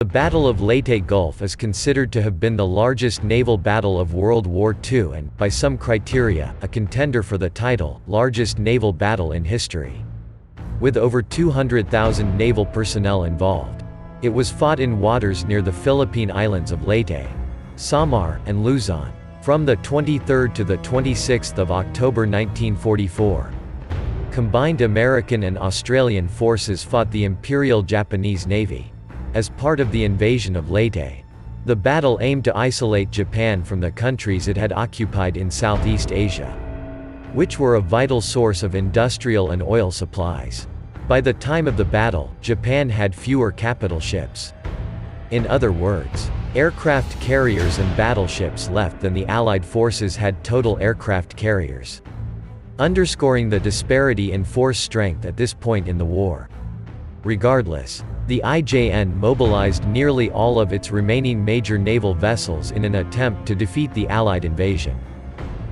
The Battle of Leyte Gulf is considered to have been the largest naval battle of World War II and, by some criteria, a contender for the title, largest naval battle in history. With over 200,000 naval personnel involved. It was fought in waters near the Philippine islands of Leyte, Samar, and Luzon, from the 23rd to the 26th of October 1944. Combined American and Australian forces fought the Imperial Japanese Navy. As part of the invasion of Leyte, the battle aimed to isolate Japan from the countries it had occupied in Southeast Asia, which were a vital source of industrial and oil supplies. By the time of the battle, Japan had fewer capital ships. In other words, aircraft carriers and battleships left than the Allied forces had total aircraft carriers, underscoring the disparity in force strength at this point in the war. Regardless, the IJN mobilized nearly all of its remaining major naval vessels in an attempt to defeat the Allied invasion.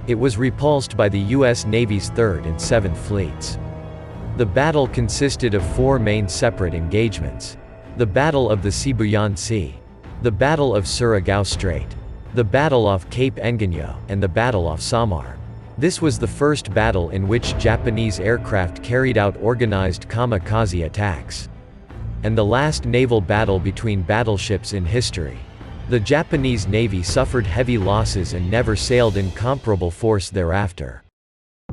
It was repulsed by the U.S. Navy's 3rd and 7th Fleets. The battle consisted of 4 main separate engagements: the Battle of the Sibuyan Sea, the Battle of Surigao Strait, the Battle off Cape Engano, and the Battle off Samar. This was the first battle in which Japanese aircraft carried out organized kamikaze attacks, and the last naval battle between battleships in history. The Japanese Navy suffered heavy losses and never sailed in comparable force thereafter.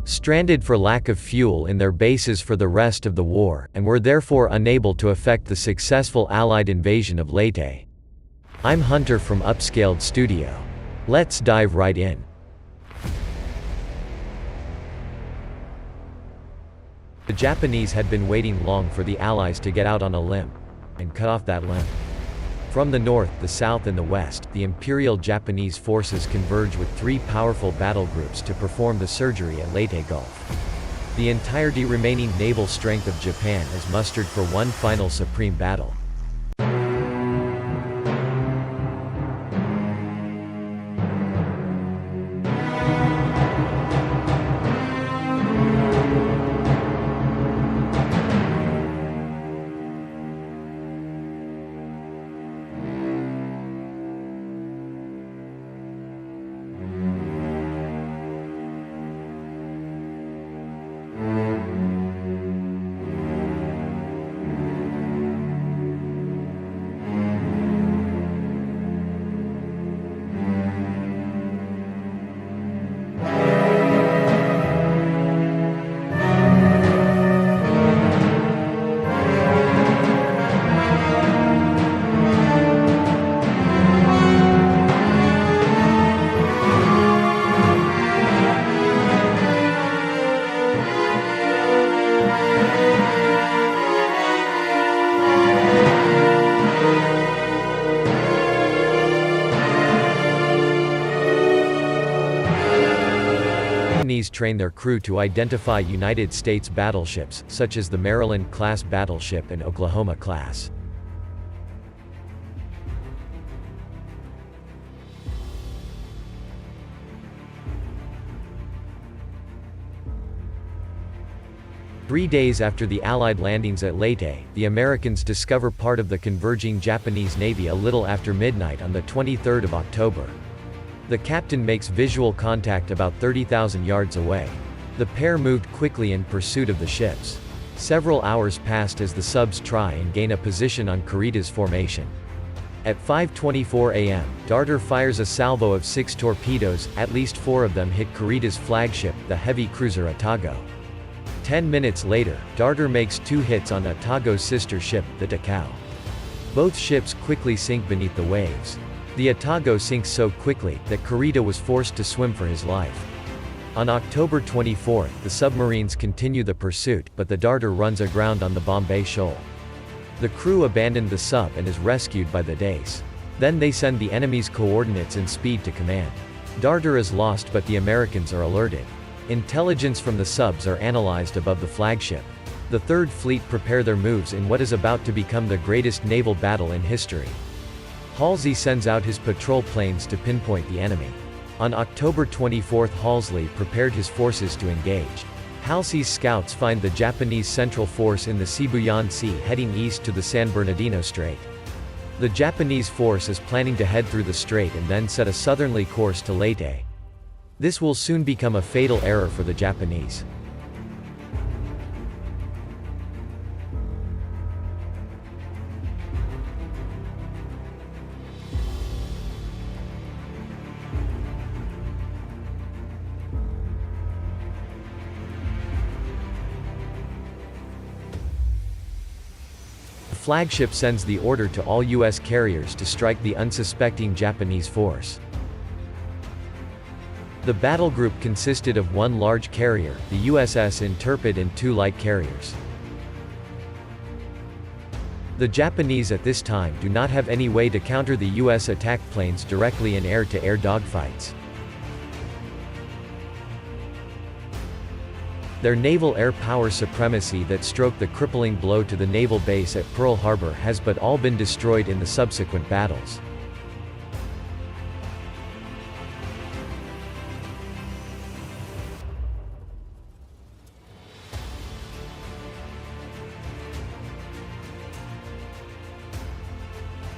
Stranded for lack of fuel in their bases for the rest of the war, and were therefore unable to effect the successful Allied invasion of Leyte. I'm Hunter from Upscaled Studio. Let's dive right in. The Japanese had been waiting long for the Allies to get out on a limb and cut off that limb. From the north, the south and the west, the Imperial Japanese forces converged with 3 powerful battle groups to perform the surgery at Leyte Gulf. The entirety remaining naval strength of Japan is mustered for one final supreme battle. Train their crew to identify United States battleships, such as the Maryland-class battleship and Oklahoma-class. Three days after the Allied landings at Leyte, the Americans discover part of the converging Japanese Navy a little after midnight on the 23rd of October. The captain makes visual contact about 30,000 yards away. The pair moved quickly in pursuit of the ships. Several hours passed as the subs try and gain a position on Kurita's formation. At 5:24 a.m., Darter fires a salvo of 6 torpedoes, at least 4 of them hit Kurita's flagship, the heavy cruiser Atago. 10 minutes later, Darter makes 2 hits on Atago's sister ship, the Takao. Both ships quickly sink beneath the waves. The Atago sinks so quickly that Kurita was forced to swim for his life. On October 24, the submarines continue the pursuit, but the Darter runs aground on the Bombay Shoal. The crew abandoned the sub and is rescued by the Dace. Then they send the enemy's coordinates and speed to command. Darter is lost, but the Americans are alerted. Intelligence from the subs are analyzed above the flagship. The Third Fleet prepare their moves in what is about to become the greatest naval battle in history. Halsey sends out his patrol planes to pinpoint the enemy. On October 24, Halsey prepared his forces to engage. Halsey's scouts find the Japanese Central Force in the Sibuyan Sea heading east to the San Bernardino Strait. The Japanese force is planning to head through the strait and then set a southerly course to Leyte. This will soon become a fatal error for the Japanese. The flagship sends the order to all U.S. carriers to strike the unsuspecting Japanese force. The battle group consisted of one large carrier, the USS Intrepid, and two light carriers. The Japanese at this time do not have any way to counter the U.S. attack planes directly in air-to-air dogfights. Their naval air power supremacy that stroked the crippling blow to the naval base at Pearl Harbor has but all been destroyed in the subsequent battles.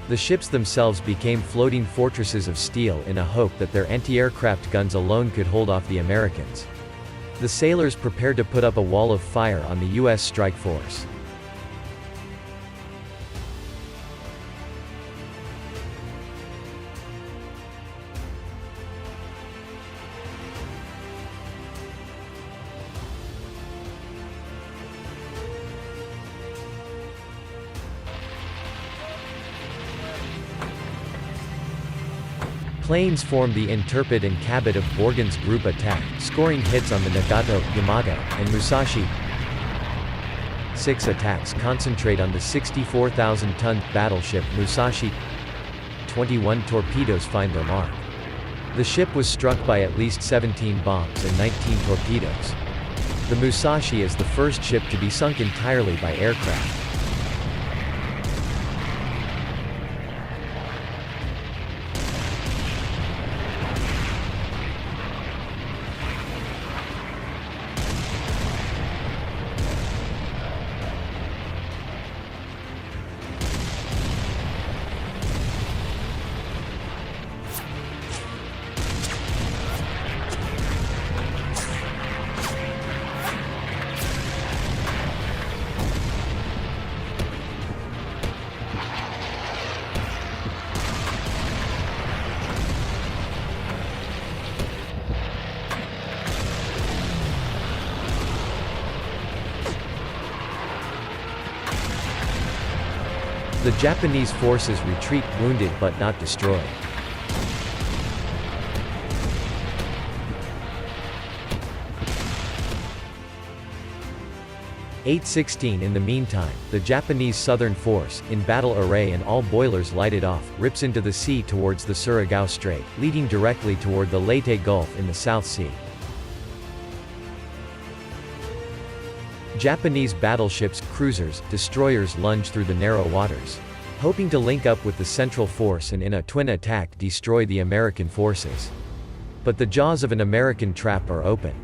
The ships themselves became floating fortresses of steel in a hope that their anti-aircraft guns alone could hold off the Americans. The sailors prepared to put up a wall of fire on the U.S. strike force. Planes formed the Intrepid and Cabot of Borgen's group attack, scoring hits on the Nagato, Yamato, and Musashi. 6 attacks concentrate on the 64,000-ton battleship Musashi. 21 torpedoes find their mark. The ship was struck by at least 17 bombs and 19 torpedoes. The Musashi is the first ship to be sunk entirely by aircraft. The Japanese forces retreat wounded but not destroyed. In the meantime, the Japanese southern force, in battle array and all boilers lighted off, rips into the sea towards the Surigao Strait, leading directly toward the Leyte Gulf in the South Sea. Japanese battleships, cruisers, destroyers lunge through the narrow waters, hoping to link up with the Central Force and in a twin attack destroy the American forces. But the jaws of an American trap are open.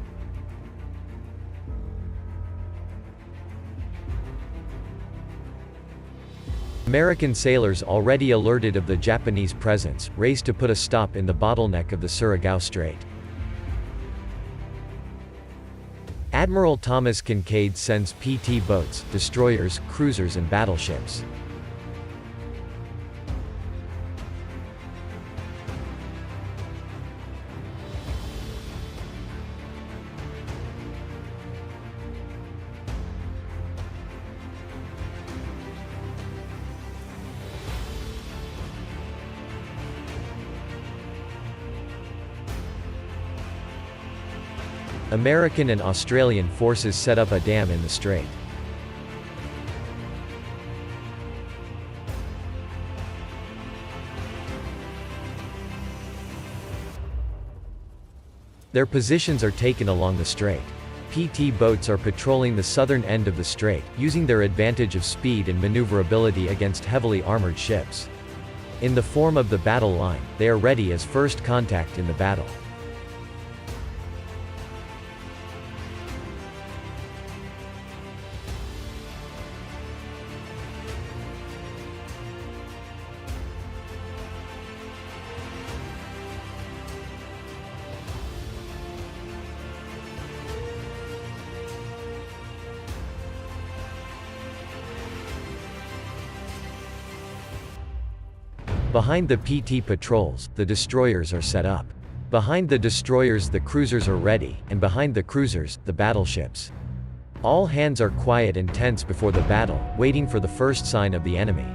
American sailors, already alerted of the Japanese presence, race to put a stop in the bottleneck of the Surigao Strait. Admiral Thomas Kincaid sends PT boats, destroyers, cruisers and battleships. American and Australian forces set up a dam in the strait. Their positions are taken along the strait. PT boats are patrolling the southern end of the strait, using their advantage of speed and maneuverability against heavily armored ships. In the form of the battle line, they are ready as first contact in the battle. Behind the PT patrols, the destroyers are set up. Behind the destroyers the cruisers are ready, and behind the cruisers, the battleships. All hands are quiet and tense before the battle, waiting for the first sign of the enemy.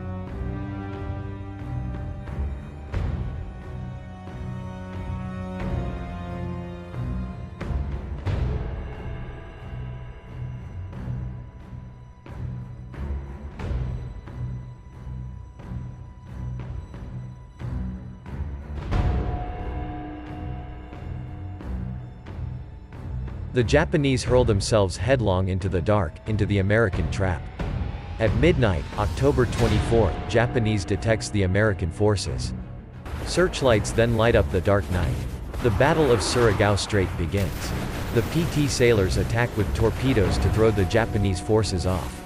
The Japanese hurl themselves headlong into the dark, into the American trap. At midnight, October 24, Japanese detects the American forces. Searchlights then light up the dark night. The Battle of Surigao Strait begins. The PT sailors attack with torpedoes to throw the Japanese forces off.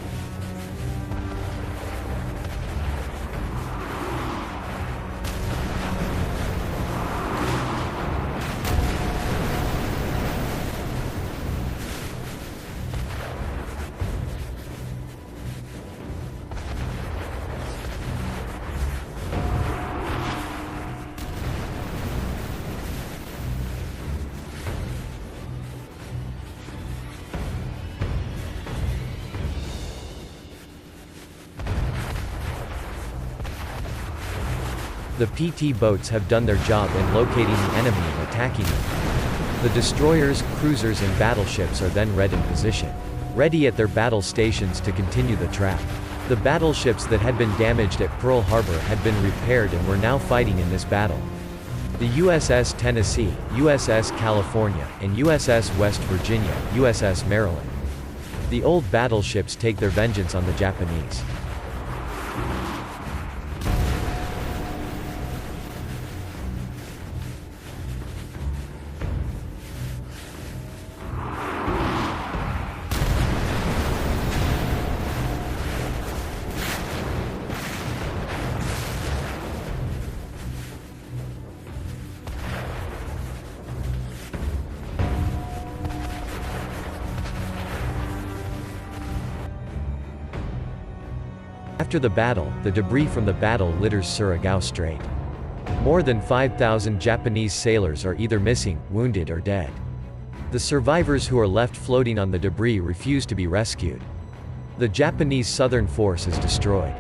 The PT boats have done their job in locating the enemy and attacking them. The destroyers, cruisers and battleships are then read in position, ready at their battle stations to continue the trap. The battleships that had been damaged at Pearl Harbor had been repaired and were now fighting in this battle. The USS Tennessee, USS California, and USS West Virginia, USS Maryland. The old battleships take their vengeance on the Japanese. After the battle, the debris from the battle litters Surigao Strait. More than 5,000 Japanese sailors are either missing, wounded or dead. The survivors who are left floating on the debris refuse to be rescued. The Japanese southern force is destroyed.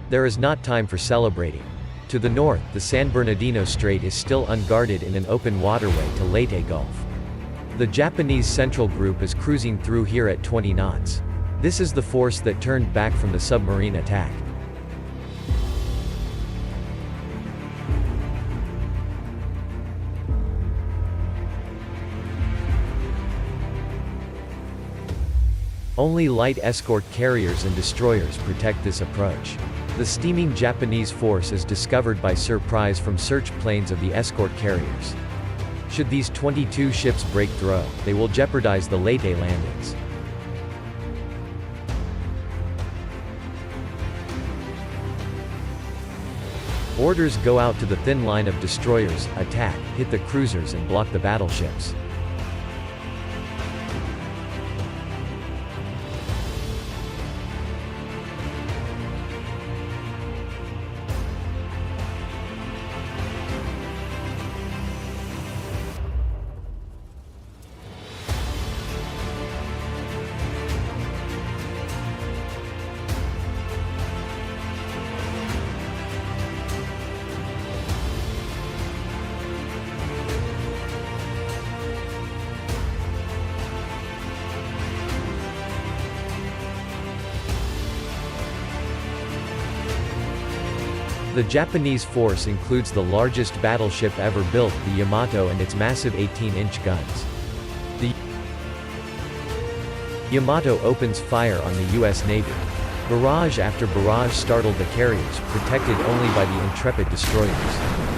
There is not time for celebrating. To the north, the San Bernardino Strait is still unguarded in an open waterway to Leyte Gulf. The Japanese Central Group is cruising through here at 20 knots. This is the force that turned back from the submarine attack. Only light escort carriers and destroyers protect this approach. The steaming Japanese force is discovered by surprise from search planes of the escort carriers. Should these 22 ships break through, they will jeopardize the Leyte landings. Orders go out to the thin line of destroyers, attack, hit the cruisers and block the battleships. The Japanese force includes the largest battleship ever built, the Yamato, and its massive 18-inch guns. The Yamato opens fire on the U.S. Navy. Barrage after barrage startled the carriers, protected only by the intrepid destroyers.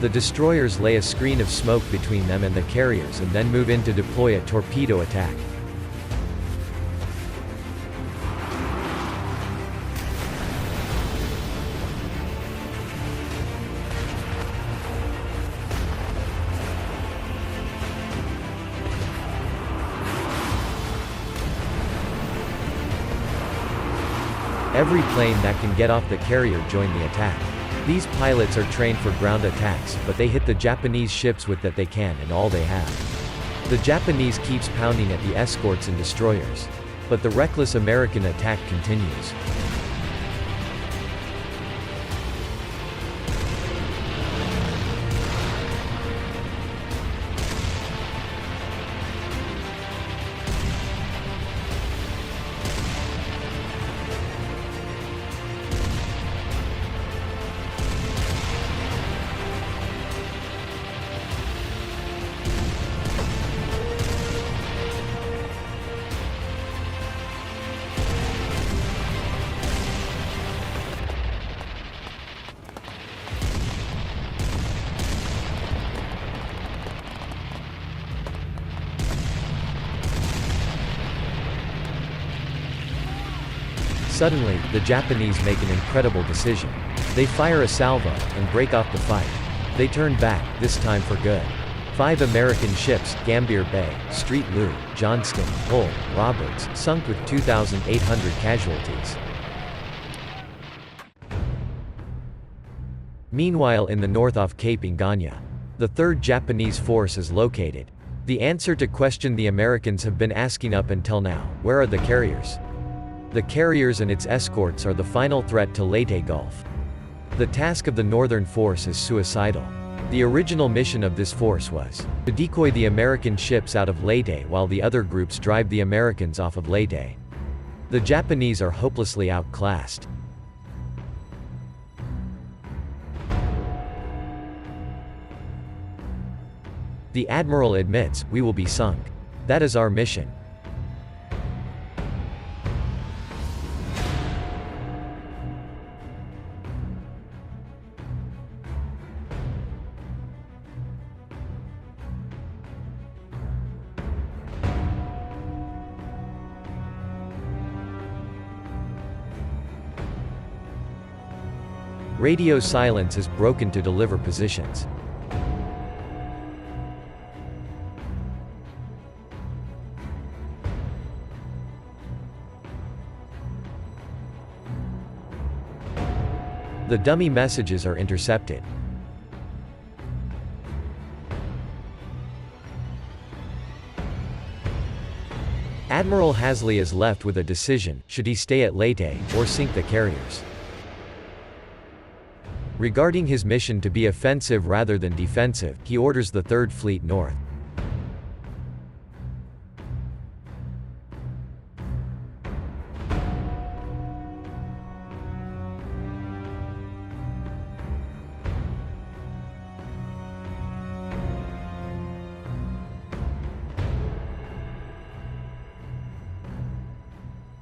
The destroyers lay a screen of smoke between them and the carriers and then move in to deploy a torpedo attack. Every plane that can get off the carrier joined the attack. These pilots are trained for ground attacks, but they hit the Japanese ships with that they can and all they have. The Japanese keeps pounding at the escorts and destroyers. But the reckless American attack continues. Suddenly, the Japanese make an incredible decision. They fire a salvo, and break off the fight. They turn back, this time for good. 5 American ships, Gambier Bay, Street Loo, Johnston, Hull, Roberts, sunk with 2,800 casualties. Meanwhile in the north off Cape Inganya, the 3rd Japanese force is located. The answer to question the Americans have been asking up until now, where are the carriers? The carriers and its escorts are the final threat to Leyte Gulf. The task of the northern force is suicidal. The original mission of this force was to decoy the American ships out of Leyte while the other groups drive the Americans off of Leyte. The Japanese are hopelessly outclassed. The admiral admits, "We will be sunk. That is our mission." Radio silence is broken to deliver positions. The dummy messages are intercepted. Admiral Hasley is left with a decision: should he stay at Leyte, or sink the carriers? Regarding his mission to be offensive rather than defensive, he orders the 3rd Fleet north.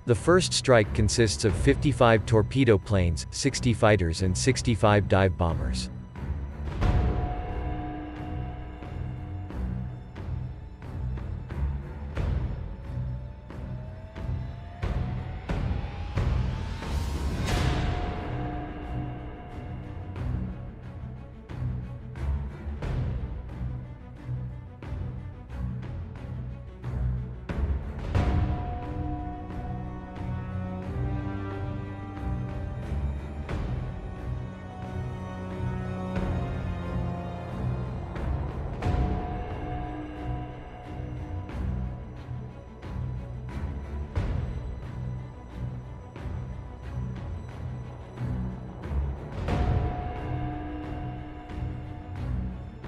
The first strike consists of 55 torpedo planes, 60 fighters and 65 dive bombers.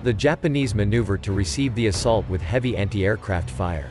The Japanese maneuver to receive the assault with heavy anti-aircraft fire.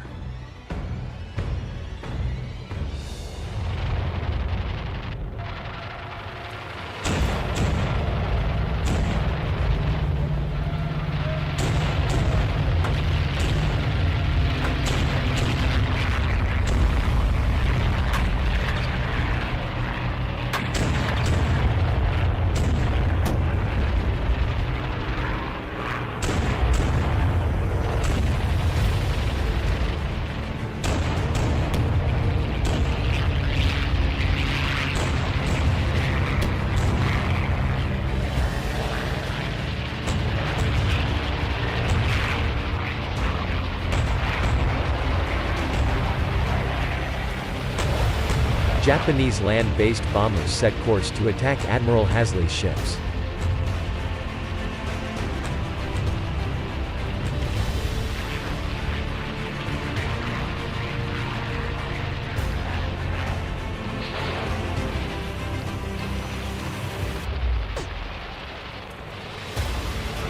Japanese land-based bombers set course to attack Admiral Hasley's ships.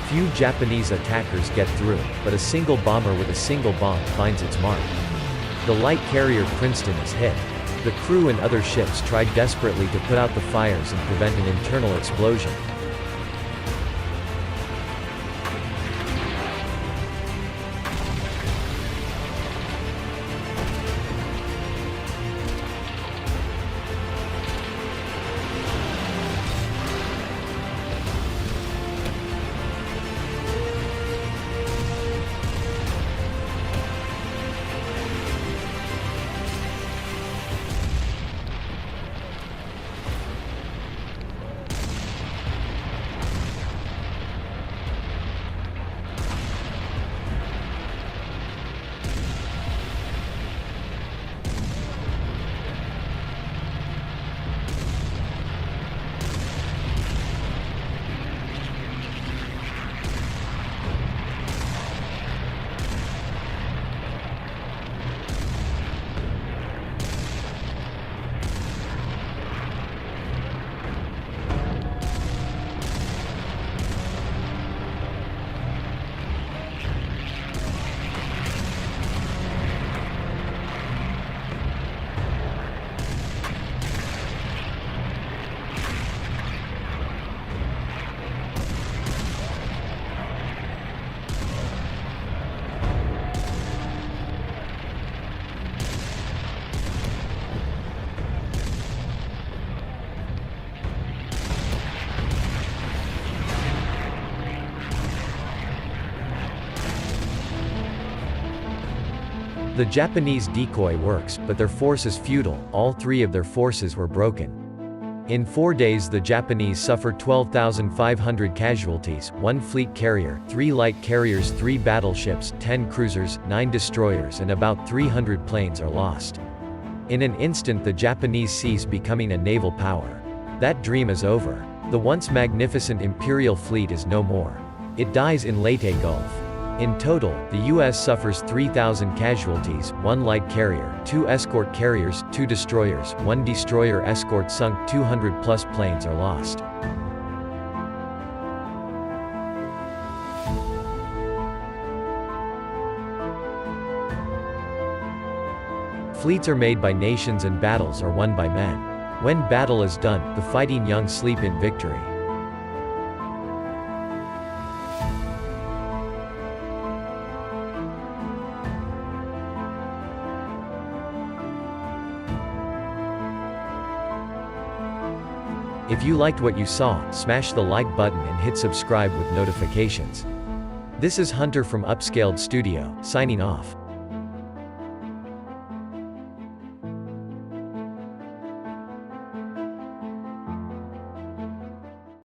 Few Japanese attackers get through, but a single bomber with a single bomb finds its mark. The light carrier Princeton is hit. The crew and other ships tried desperately to put out the fires and prevent an internal explosion. The Japanese decoy works, but their force is futile. All three of their forces were broken. In 4 days the Japanese suffered 12,500 casualties, 1 fleet carrier, 3 light carriers, 3 battleships, 10 cruisers, 9 destroyers and about 300 planes are lost. In an instant the Japanese cease becoming a naval power. That dream is over. The once magnificent imperial fleet is no more. It dies in Leyte Gulf. In total, the U.S. suffers 3,000 casualties, 1 light carrier, 2 escort carriers, 2 destroyers, 1 destroyer escort sunk, 200 plus planes are lost. Fleets are made by nations and battles are won by men. When battle is done, the fighting young sleep in victory. If you liked what you saw, smash the like button and hit subscribe with notifications. This is Hunter from Upscaled Studio, signing off.